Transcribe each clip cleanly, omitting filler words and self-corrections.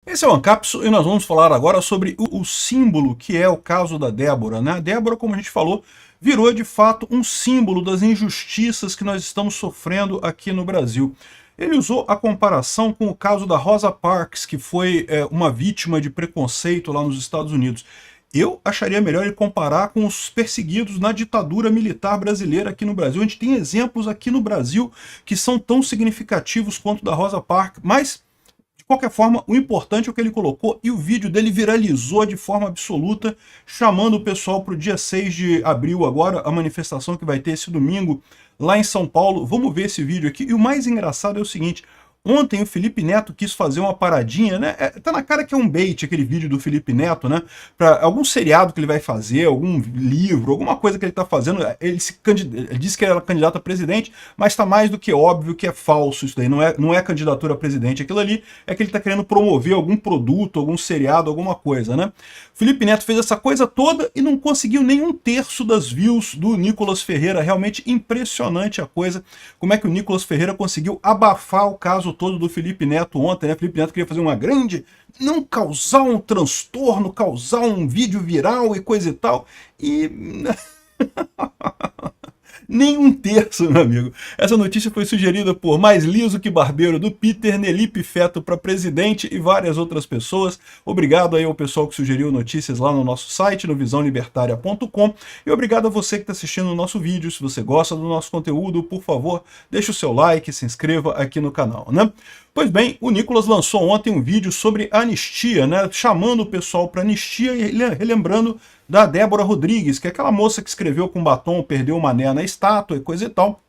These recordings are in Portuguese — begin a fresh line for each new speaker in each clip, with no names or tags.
Esse é o Ancapso e nós vamos falar agora sobre o símbolo que é o caso da Débora, né? A Débora, como a gente falou, virou de fato um símbolo das injustiças que nós estamos sofrendo aqui no Brasil. Ele usou a comparação com o caso da Rosa Parks, que foi uma vítima de preconceito lá nos Estados Unidos. Eu acharia melhor ele comparar com os perseguidos na ditadura militar brasileira aqui no Brasil. A gente tem exemplos aqui no Brasil que são tão significativos quanto o da Rosa Parks, mas de qualquer forma, o importante é o que ele colocou, e o vídeo dele viralizou de forma absoluta, chamando o pessoal para o dia 6 de abril agora, a manifestação que vai ter esse domingo lá em São Paulo. Vamos ver esse vídeo aqui. E o mais engraçado é o seguinte: ontem o Felipe Neto quis fazer uma paradinha, né? Tá na cara que é um bait aquele vídeo do Felipe Neto, né? Para algum seriado que ele vai fazer, algum livro, alguma coisa que ele tá fazendo. Ele disse que ele era candidato a presidente, mas tá mais do que óbvio que é falso isso daí. Não é candidatura a presidente. Aquilo ali é que ele tá querendo promover algum produto, algum seriado, alguma coisa, né? Felipe Neto fez essa coisa toda e não conseguiu nem um terço das views do Nicolas Ferreira. Realmente impressionante a coisa. Como é que o Nicolas Ferreira conseguiu abafar o caso todo do Felipe Neto ontem, né? Felipe Neto queria fazer uma grande, não causar um transtorno, causar um vídeo viral e coisa e tal, e nem um terço, meu amigo. Essa notícia foi sugerida por Mais Liso que Barbeiro do Peter, Nelipe Feto para presidente e várias outras pessoas. Obrigado aí ao pessoal que sugeriu notícias lá no nosso site, no visãolibertaria.com, e obrigado a você que está assistindo o nosso vídeo. Se você gosta do nosso conteúdo, por favor, deixe o seu like, se inscreva aqui no canal, né? Pois bem, o Nicolas lançou ontem um vídeo sobre anistia, né? Chamando o pessoal para anistia e relembrando da Débora Rodrigues, que é aquela moça que escreveu com batom, perdeu o mané na estátua e coisa e tal.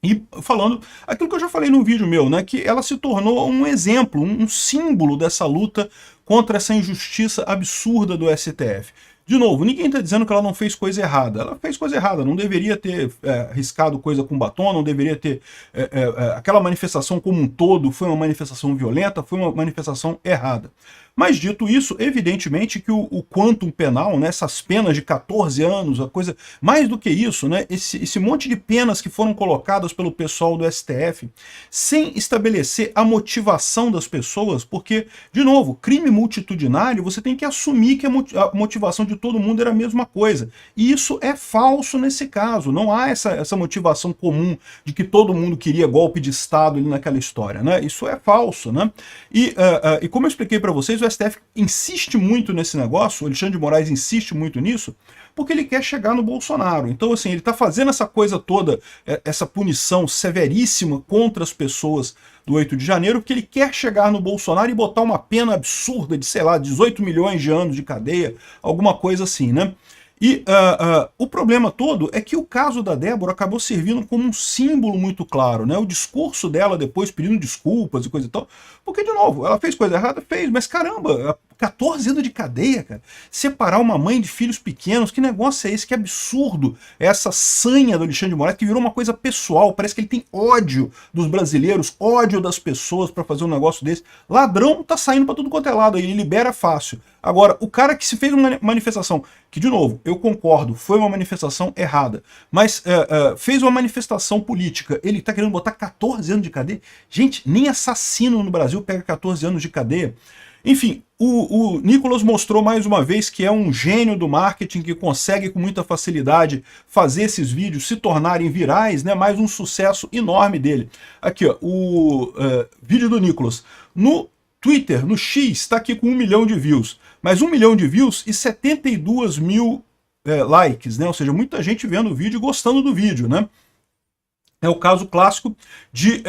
E falando aquilo que eu já falei num vídeo meu, né? Que ela se tornou um exemplo, um símbolo dessa luta contra essa injustiça absurda do STF. De novo, ninguém está dizendo que ela não fez coisa errada. Ela fez coisa errada, não deveria ter riscado coisa com batom, não deveria ter... aquela manifestação como um todo foi uma manifestação violenta, foi uma manifestação errada. Mas dito isso, evidentemente que o quantum penal, né, essas penas de 14 anos, a coisa... Mais do que isso, né, esse monte de penas que foram colocadas pelo pessoal do STF, sem estabelecer a motivação das pessoas, porque, de novo, crime multitudinário, você tem que assumir que a motivação de todo mundo era a mesma coisa. E isso é falso nesse caso. Não há essa motivação comum de que todo mundo queria golpe de Estado ali naquela história, né? Isso é falso, né? E como eu expliquei para vocês, o STF insiste muito nesse negócio, o Alexandre de Moraes insiste muito nisso, porque ele quer chegar no Bolsonaro. Então, assim, ele está fazendo essa coisa toda, essa punição severíssima contra as pessoas do 8 de janeiro, porque ele quer chegar no Bolsonaro e botar uma pena absurda de, sei lá, 18 milhões de anos de cadeia, alguma coisa assim, né? E o problema todo é que o caso da Débora acabou servindo como um símbolo muito claro, né? O discurso dela depois pedindo desculpas e coisa e tal, porque, de novo, ela fez coisa errada? Fez, mas caramba, 14 anos de cadeia, cara. Separar uma mãe de filhos pequenos, que negócio é esse? Que absurdo é essa sanha do Alexandre de Moraes, que virou uma coisa pessoal, parece que ele tem ódio dos brasileiros, ódio das pessoas para fazer um negócio desse. Ladrão tá saindo para tudo quanto é lado, ele libera fácil. Agora, o cara que se fez uma manifestação, que, de novo, eu concordo, foi uma manifestação errada, mas fez uma manifestação política, ele tá querendo botar 14 anos de cadeia? Gente, nem assassino no Brasil pega 14 anos de cadeia. Enfim, o Nicolas mostrou mais uma vez que é um gênio do marketing, que consegue com muita facilidade fazer esses vídeos se tornarem virais, né? Mais um sucesso enorme dele. Aqui, ó, o vídeo do Nicolas. No Twitter, no X, está aqui com 1 milhão de views. Mas 1 milhão de views e 72 mil likes, né? Ou seja, muita gente vendo o vídeo e gostando do vídeo, né? É o caso clássico de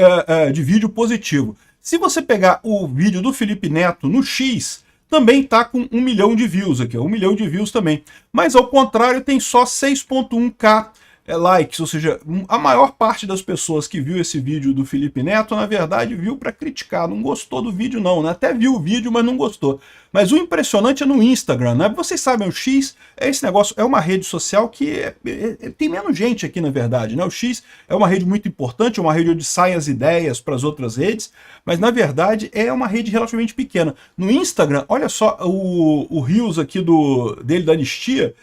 vídeo positivo. Se você pegar o vídeo do Felipe Neto no X, também está com 1 milhão de views aqui, 1 milhão de views também. Mas ao contrário, tem só 6.1k likes, ou seja, a maior parte das pessoas que viu esse vídeo do Felipe Neto, na verdade, viu para criticar, não gostou do vídeo não, né? Até viu o vídeo, mas não gostou. Mas o impressionante é no Instagram, né? Vocês sabem, o X é esse negócio, é uma rede social que tem menos gente aqui, na verdade, né? O X é uma rede muito importante, é uma rede onde saem as ideias para as outras redes, mas na verdade é uma rede relativamente pequena. No Instagram, olha só o Reels aqui dele da anistia,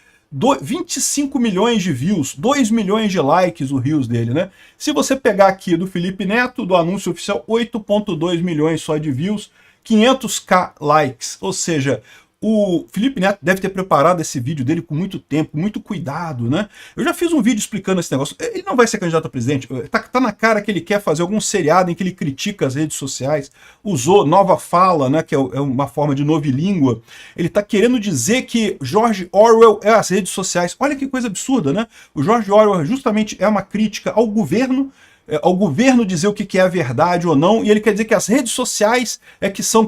25 milhões de views, 2 milhões de likes o Reels dele, né? Se você pegar aqui do Felipe Neto, do anúncio oficial, 8.2 milhões só de views 500k likes, ou seja, o Felipe Neto deve ter preparado esse vídeo dele com muito tempo, com muito cuidado, né? Eu já fiz um vídeo explicando esse negócio. Ele não vai ser candidato a presidente. Tá na cara que ele quer fazer algum seriado em que ele critica as redes sociais. Usou nova fala, né? Que é uma forma de novilíngua. Ele tá querendo dizer que George Orwell é as redes sociais. Olha que coisa absurda, né? O George Orwell justamente é uma crítica ao governo dizer o que é a verdade ou não, e ele quer dizer que as redes sociais que são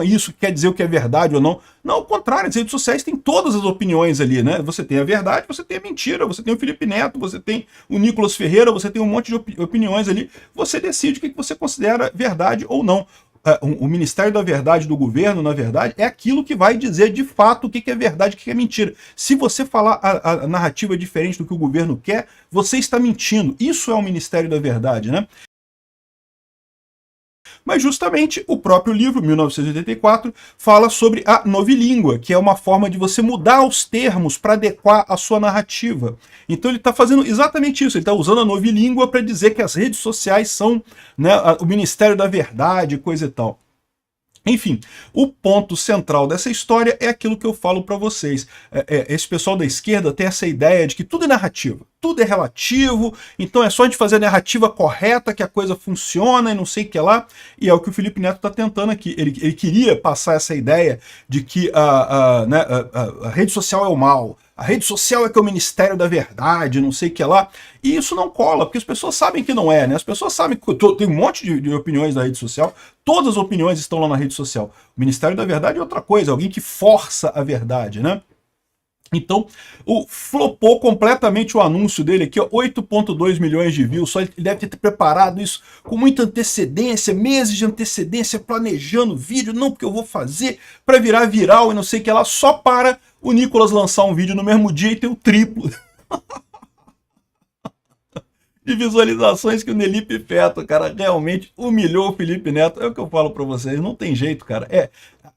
isso que quer dizer o que é verdade ou não. Não, ao contrário, as redes sociais têm todas as opiniões ali, né? Você tem a verdade, você tem a mentira, você tem o Felipe Neto, você tem o Nicolas Ferreira, você tem um monte de opiniões ali, você decide o que você considera verdade ou não. O Ministério da Verdade do governo, na verdade, é aquilo que vai dizer de fato o que é verdade e o que é mentira. Se você falar a narrativa diferente do que o governo quer, você está mentindo. Isso é o Ministério da Verdade, né? Mas justamente o próprio livro, 1984, fala sobre a novilíngua, que é uma forma de você mudar os termos para adequar a sua narrativa. Então ele está fazendo exatamente isso, ele está usando a novilíngua para dizer que as redes sociais são, né, o Ministério da Verdade, coisa e tal. Enfim, o ponto central dessa história é aquilo que eu falo para vocês. Esse pessoal da esquerda tem essa ideia de que tudo é narrativa, tudo é relativo, então é só a gente fazer a narrativa correta que a coisa funciona e não sei o que lá, e é o que o Felipe Neto está tentando aqui. Ele queria passar essa ideia de que a rede social é o mal, a rede social é que é o Ministério da Verdade, não sei o que lá, e isso não cola, porque as pessoas sabem que não é, né? As pessoas sabem que tem um monte de opiniões na rede social, todas as opiniões estão lá na rede social. O Ministério da Verdade é outra coisa, alguém que força a verdade, né? Então, flopou completamente o anúncio dele aqui, 8,2 milhões de views, só ele deve ter preparado isso com muita antecedência, meses de antecedência, planejando vídeo, não, porque eu vou fazer para virar viral e não sei o que lá, só para o Nicolas lançar um vídeo no mesmo dia e ter o triplo de visualizações que o Nelipe Feto, cara, realmente humilhou o Felipe Neto. É o que eu falo para vocês, não tem jeito, cara.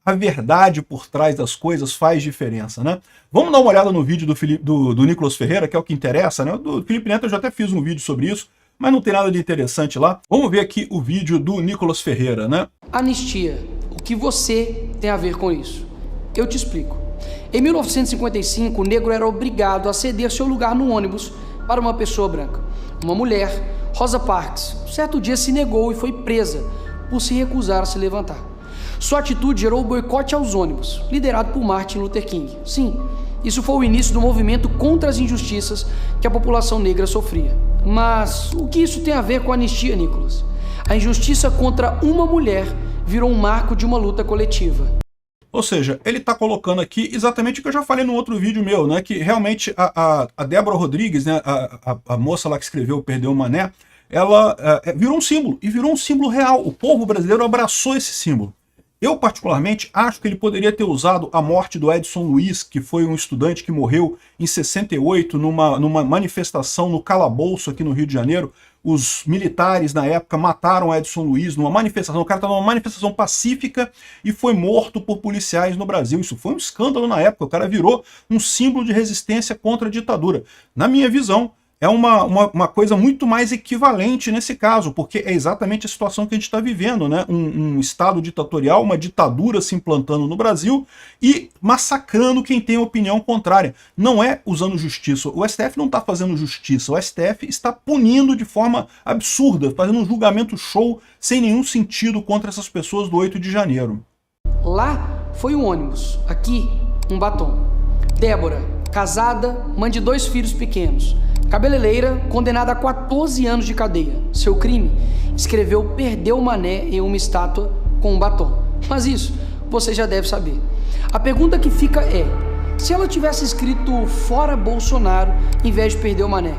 A verdade por trás das coisas faz diferença, né? Vamos dar uma olhada no vídeo do Nicolas Ferreira, que é o que interessa, né? Do Felipe Neto eu já até fiz um vídeo sobre isso, mas não tem nada de interessante lá. Vamos ver aqui o vídeo do Nicolas Ferreira, né?
Anistia, o que você tem a ver com isso? Eu te explico. Em 1955, o negro era obrigado a ceder seu lugar no ônibus para uma pessoa branca. Uma mulher, Rosa Parks, certo dia se negou e foi presa por se recusar a se levantar. Sua atitude gerou o boicote aos ônibus, liderado por Martin Luther King. Sim, isso foi o início do movimento contra as injustiças que a população negra sofria. Mas o que isso tem a ver com a anistia, Nicolas? A injustiça contra uma mulher virou um marco de uma luta coletiva.
Ou seja, ele está colocando aqui exatamente o que eu já falei no outro vídeo meu, né? Que realmente a Débora Rodrigues, né? A moça lá que escreveu Perdeu o Mané, ela virou um símbolo, e virou um símbolo real. O povo brasileiro abraçou esse símbolo. Eu, particularmente, acho que ele poderia ter usado a morte do Edson Luiz, que foi um estudante que morreu em 68 numa manifestação no Calabouço aqui no Rio de Janeiro. Os militares, na época, mataram Edson Luiz numa manifestação. O cara estava numa manifestação pacífica e foi morto por policiais no Brasil. Isso foi um escândalo na época. O cara virou um símbolo de resistência contra a ditadura. Na minha visão, é uma coisa muito mais equivalente nesse caso, porque é exatamente a situação que a gente está vivendo, né? Um Estado ditatorial, uma ditadura se implantando no Brasil e massacrando quem tem opinião contrária. Não é usando justiça. O STF não está fazendo justiça, o STF está punindo de forma absurda, fazendo um julgamento show sem nenhum sentido contra essas pessoas do 8 de janeiro.
Lá foi um ônibus, aqui um batom. Débora, casada, mãe de 2 filhos pequenos. Cabeleireira, condenada a 14 anos de cadeia. Seu crime? Escreveu Perdeu o Mané em uma estátua com um batom. Mas isso você já deve saber. A pergunta que fica é, se ela tivesse escrito Fora Bolsonaro em vez de Perdeu o Mané,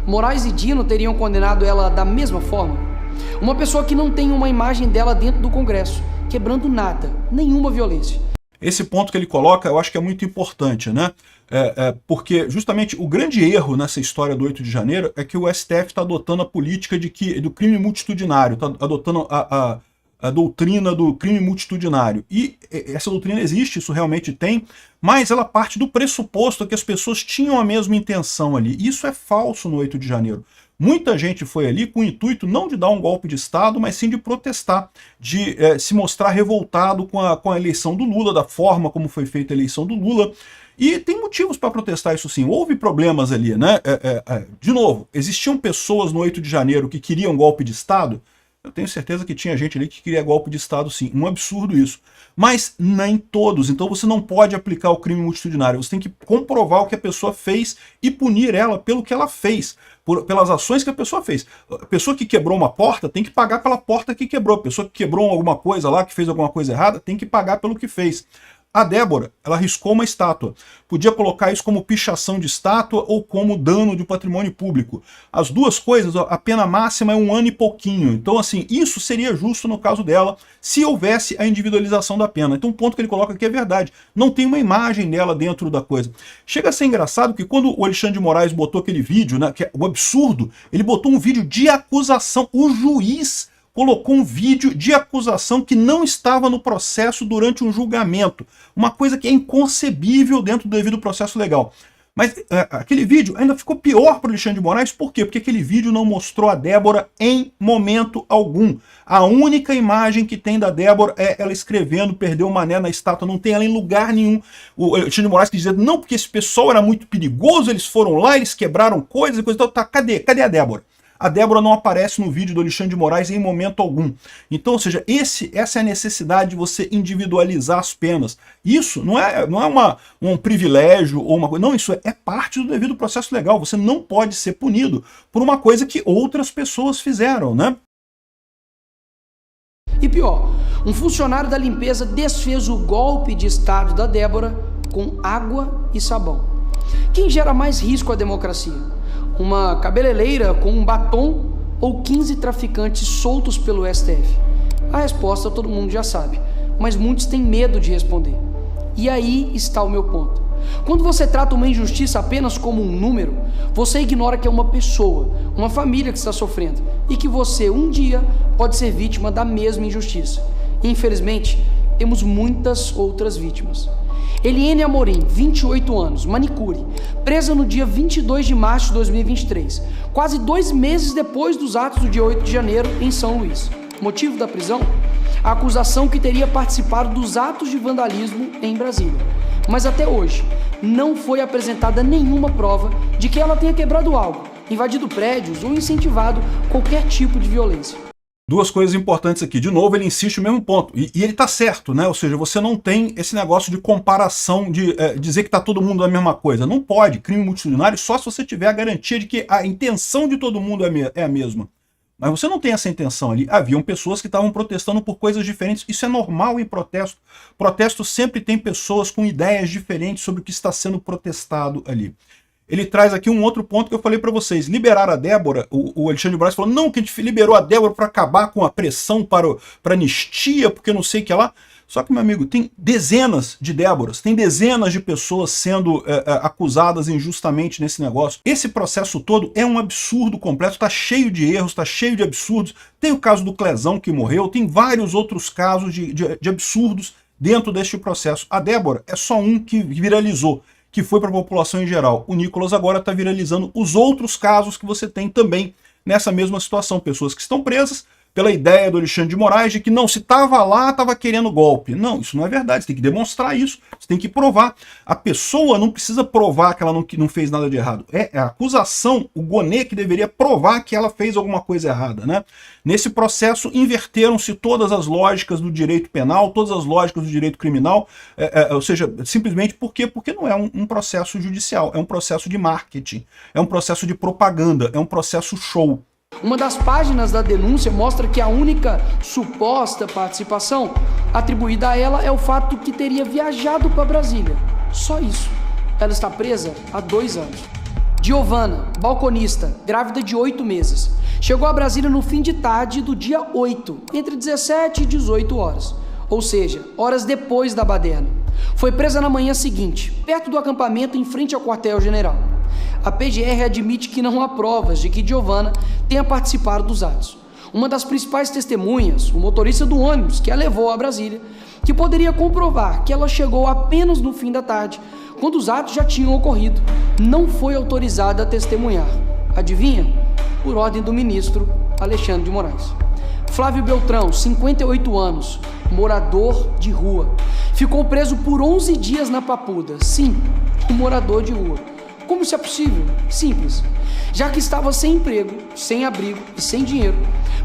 Moraes e Dino teriam condenado ela da mesma forma? Uma pessoa que não tem uma imagem dela dentro do Congresso, quebrando nada, nenhuma violência.
Esse ponto que ele coloca, eu acho que é muito importante, né? Porque justamente o grande erro nessa história do 8 de janeiro é que o STF está adotando a política do crime multitudinário, está adotando a doutrina do crime multitudinário. E essa doutrina existe, isso realmente tem, mas ela parte do pressuposto que as pessoas tinham a mesma intenção ali. Isso é falso no 8 de janeiro. Muita gente foi ali com o intuito não de dar um golpe de Estado, mas sim de protestar, de se mostrar revoltado com a eleição do Lula, da forma como foi feita a eleição do Lula. E tem motivos para protestar isso sim, houve problemas ali, né? De novo, existiam pessoas no 8 de janeiro que queriam golpe de Estado? Eu tenho certeza que tinha gente ali que queria golpe de Estado sim, um absurdo isso. Mas nem todos, então você não pode aplicar o crime multitudinário, você tem que comprovar o que a pessoa fez e punir ela pelo que ela fez, pelas ações que a pessoa fez. A pessoa que quebrou uma porta tem que pagar pela porta que quebrou, a pessoa que quebrou alguma coisa lá, que fez alguma coisa errada, tem que pagar pelo que fez. A Débora, ela riscou uma estátua. Podia colocar isso como pichação de estátua ou como dano de patrimônio público. As duas coisas, a pena máxima é 1 ano e pouquinho. Então, assim, isso seria justo no caso dela, se houvesse a individualização da pena. Então, o ponto que ele coloca aqui é verdade. Não tem uma imagem dela dentro da coisa. Chega a ser engraçado que quando o Alexandre de Moraes botou aquele vídeo, né, que é o absurdo, ele botou um vídeo de acusação. O juiz colocou um vídeo de acusação que não estava no processo durante um julgamento. Uma coisa que é inconcebível dentro do devido processo legal. Mas aquele vídeo ainda ficou pior para o Alexandre de Moraes, por quê? Porque aquele vídeo não mostrou a Débora em momento algum. A única imagem que tem da Débora é ela escrevendo, perdeu o mané na estátua, não tem ela em lugar nenhum. O Alexandre de Moraes quis dizer, não, porque esse pessoal era muito perigoso, eles foram lá, eles quebraram coisas e coisa e tal. Tá, cadê a Débora? A Débora não aparece no vídeo do Alexandre de Moraes em momento algum. Então, ou seja, essa é a necessidade de você individualizar as penas. Isso não é um privilégio ou uma coisa. Não, isso é parte do devido processo legal. Você não pode ser punido por uma coisa que outras pessoas fizeram, né?
E pior, um funcionário da limpeza desfez o golpe de Estado da Débora com água e sabão. Quem gera mais risco à democracia? Uma cabeleireira com um batom ou 15 traficantes soltos pelo STF? A resposta todo mundo já sabe, mas muitos têm medo de responder. E aí está o meu ponto. Quando você trata uma injustiça apenas como um número, você ignora que é uma pessoa, uma família que está sofrendo e que você um dia pode ser vítima da mesma injustiça. Infelizmente, temos muitas outras vítimas. Eliene Amorim, 28 anos, manicure, presa no dia 22 de março de 2023, quase 2 meses depois dos atos do dia 8 de janeiro em São Luís. Motivo da prisão? A acusação que teria participado dos atos de vandalismo em Brasília. Mas até hoje, não foi apresentada nenhuma prova de que ela tenha quebrado algo, invadido prédios ou incentivado qualquer tipo de violência.
Duas coisas importantes aqui. De novo, ele insiste no mesmo ponto. E ele tá certo, né? Ou seja, você não tem esse negócio de comparação, de dizer que tá todo mundo a mesma coisa. Não pode. Crime multitudinário só se você tiver a garantia de que a intenção de todo mundo é a mesma. Mas você não tem essa intenção ali. Haviam pessoas que estavam protestando por coisas diferentes. Isso é normal em protesto. Protesto sempre tem pessoas com ideias diferentes sobre o que está sendo protestado ali. Ele traz aqui um outro ponto que eu falei para vocês. Liberar a Débora, o Alexandre de Moraes falou, não, que a gente liberou a Débora para acabar com a pressão para anistia, porque não sei o que lá. Só que, meu amigo, tem dezenas de Déboras, tem dezenas de pessoas sendo acusadas injustamente nesse negócio. Esse processo todo é um absurdo completo, está cheio de erros, está cheio de absurdos. Tem o caso do Clezão que morreu, tem vários outros casos de absurdos dentro deste processo. A Débora é só um que viralizou, que foi para a população em geral. O Nicolas agora está viralizando os outros casos que você tem também nessa mesma situação. Pessoas que estão presas pela ideia do Alexandre de Moraes de que não, se estava lá, estava querendo golpe. Não, isso não é verdade, você tem que demonstrar isso, você tem que provar. A pessoa não precisa provar que ela não fez nada de errado. É a acusação, o Gonê, que deveria provar que ela fez alguma coisa errada, né? Nesse processo, inverteram-se todas as lógicas do direito penal, todas as lógicas do direito criminal, ou seja, simplesmente por quê? Porque não é um processo judicial, é um processo de marketing, é um processo de propaganda, é um processo show.
Uma das páginas da denúncia mostra que a única suposta participação atribuída a ela é o fato que teria viajado para Brasília. Só isso. Ela está presa há 2 anos. Giovana, balconista, grávida de 8 meses, chegou a Brasília no fim de tarde do dia 8, entre 17 e 18 horas, ou seja, horas depois da baderna. Foi presa na manhã seguinte, perto do acampamento em frente ao quartel-general. A PGR admite que não há provas de que Giovana tenha participado dos atos. Uma das principais testemunhas, o motorista do ônibus que a levou a Brasília, que poderia comprovar que ela chegou apenas no fim da tarde, quando os atos já tinham ocorrido, não foi autorizada a testemunhar. Adivinha? por ordem do ministro Alexandre de Moraes. Flávio Beltrão, 58 anos, morador de rua, ficou preso por 11 dias na Papuda. Sim, um morador de rua. Como isso é possível? Simples. Já que estava sem emprego, sem abrigo e sem dinheiro,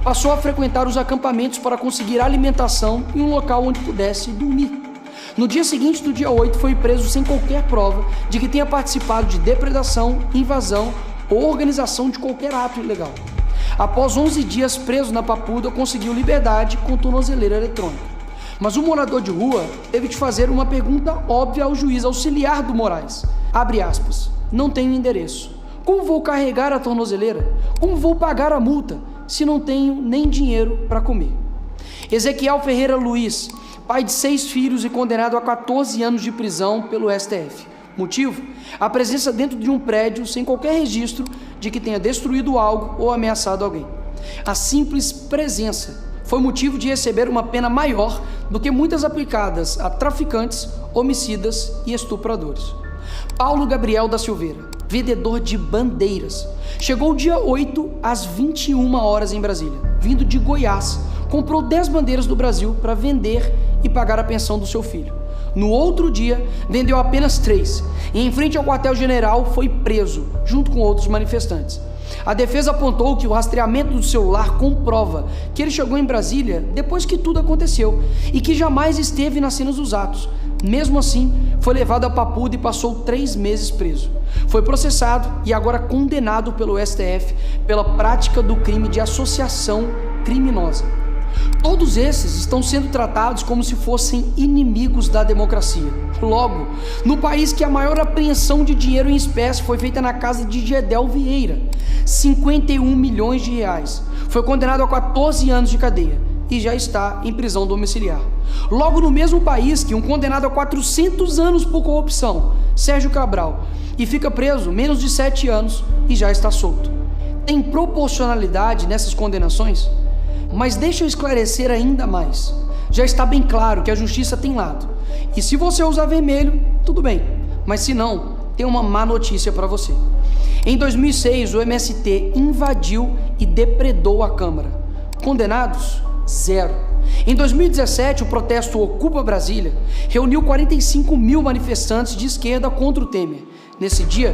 passou a frequentar os acampamentos para conseguir alimentação em um local onde pudesse dormir. No dia seguinte do dia 8, foi preso sem qualquer prova de que tenha participado de depredação, invasão ou organização de qualquer ato ilegal. Após 11 dias preso na Papuda, conseguiu liberdade com tornozeleira eletrônica. Mas o morador de rua teve de fazer uma pergunta óbvia ao juiz auxiliar do Moraes. Abre aspas. Não tenho endereço. Como vou carregar a tornozeleira? Como vou pagar a multa se não tenho nem dinheiro para comer? Ezequiel Ferreira Luiz, pai de 6 filhos e condenado a 14 anos de prisão pelo STF. Motivo? A presença dentro de um prédio sem qualquer registro de que tenha destruído algo ou ameaçado alguém. A simples presença foi motivo de receber uma pena maior do que muitas aplicadas a traficantes, homicidas e estupradores. Paulo Gabriel da Silveira, vendedor de bandeiras, chegou dia 8 às 21 horas em Brasília, vindo de Goiás, comprou 10 bandeiras do Brasil para vender e pagar a pensão do seu filho. No outro dia, vendeu apenas 3 e em frente ao quartel-general foi preso, junto com outros manifestantes. A defesa apontou que o rastreamento do celular comprova que ele chegou em Brasília depois que tudo aconteceu e que jamais esteve nas cenas dos atos. Mesmo assim, foi levado a Papuda e passou 3 meses preso. Foi processado e agora condenado pelo STF pela prática do crime de associação criminosa. Todos esses estão sendo tratados como se fossem inimigos da democracia. Logo, no país que a maior apreensão de dinheiro em espécie foi feita na casa de Gedel Vieira, 51 milhões de reais, foi condenado a 14 anos de cadeia e já está em prisão domiciliar. Logo no mesmo país que um condenado a 400 anos por corrupção, Sérgio Cabral, e fica preso menos de 7 anos e já está solto. Tem proporcionalidade nessas condenações? Mas deixa eu esclarecer ainda mais. Já está bem claro que a justiça tem lado. E se você usar vermelho, tudo bem. Mas se não, tem uma má notícia para você. Em 2006, o MST invadiu e depredou a Câmara. Condenados? 0. Em 2017, o protesto Ocupa Brasília reuniu 45 mil manifestantes de esquerda contra o Temer. Nesse dia,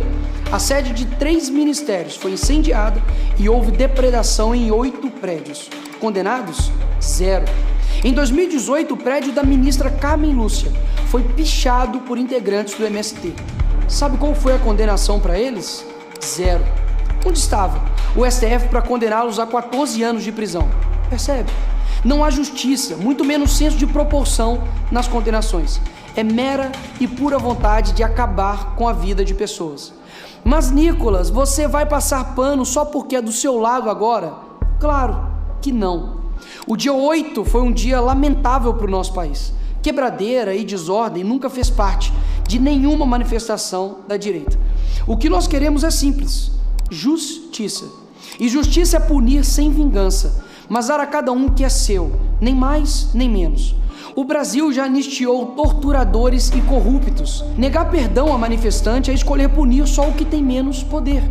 a sede de 3 ministérios foi incendiada e houve depredação em 8 prédios. Condenados? 0. Em 2018, o prédio da ministra Carmen Lúcia foi pichado por integrantes do MST. Sabe qual foi a condenação para eles? 0. Onde estava o STF para condená-los a 14 anos de prisão? Percebe? Não há justiça, muito menos senso de proporção nas condenações. É mera e pura vontade de acabar com a vida de pessoas. Mas, Nicolas, você vai passar pano só porque é do seu lado agora? Claro que não. O dia 8 foi um dia lamentável para o nosso país. Quebradeira e desordem nunca fez parte de nenhuma manifestação da direita. O que nós queremos é simples: justiça. E justiça é punir sem vingança, mas dar a cada um o que é seu, nem mais nem menos. O Brasil já anistiou torturadores e corruptos. Negar perdão a manifestante é escolher punir só o que tem menos poder.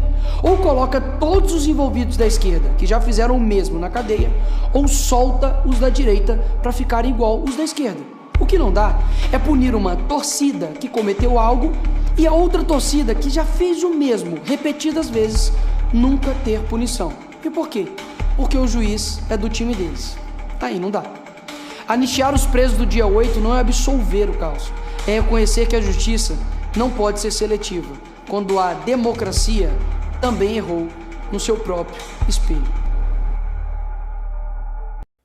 Ou coloca todos os envolvidos da esquerda, que já fizeram o mesmo na cadeia, ou solta os da direita para ficarem igual os da esquerda. O que não dá é punir uma torcida que cometeu algo e a outra torcida que já fez o mesmo repetidas vezes nunca ter punição. E por quê? Porque o juiz é do time deles. Aí não dá. Anistiar os presos do dia 8 não é absolver o caos, é reconhecer que a justiça não pode ser seletiva, quando a democracia também errou no seu próprio espelho.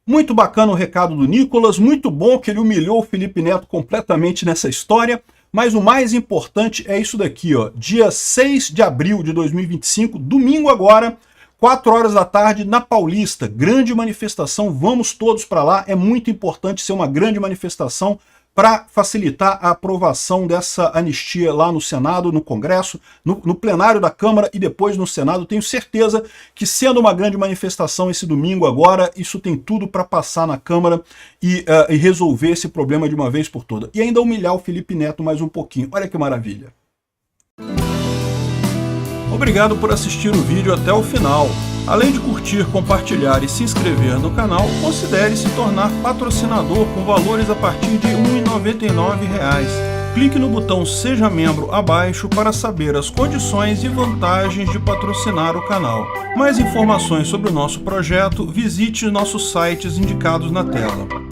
Muito bacana o recado do Nicolas, muito bom que ele humilhou o Felipe Neto completamente nessa história, mas o mais importante é isso daqui, ó, dia 6 de abril de 2025, domingo agora, 4 horas da tarde, na Paulista, grande manifestação, vamos todos para lá, é muito importante ser uma grande manifestação para facilitar a aprovação dessa anistia lá no Senado, no Congresso, no plenário da Câmara e depois no Senado. Tenho certeza que, sendo uma grande manifestação esse domingo agora, isso tem tudo para passar na Câmara e resolver esse problema de uma vez por todas. E ainda humilhar o Felipe Neto mais um pouquinho. Olha que maravilha. Obrigado por assistir o vídeo até o final. Além de curtir, compartilhar e se inscrever no canal, considere se tornar patrocinador com valores a partir de R$ 1,99. Clique no botão Seja Membro abaixo para saber as condições e vantagens de patrocinar o canal. Mais informações sobre o nosso projeto, visite nossos sites indicados na tela.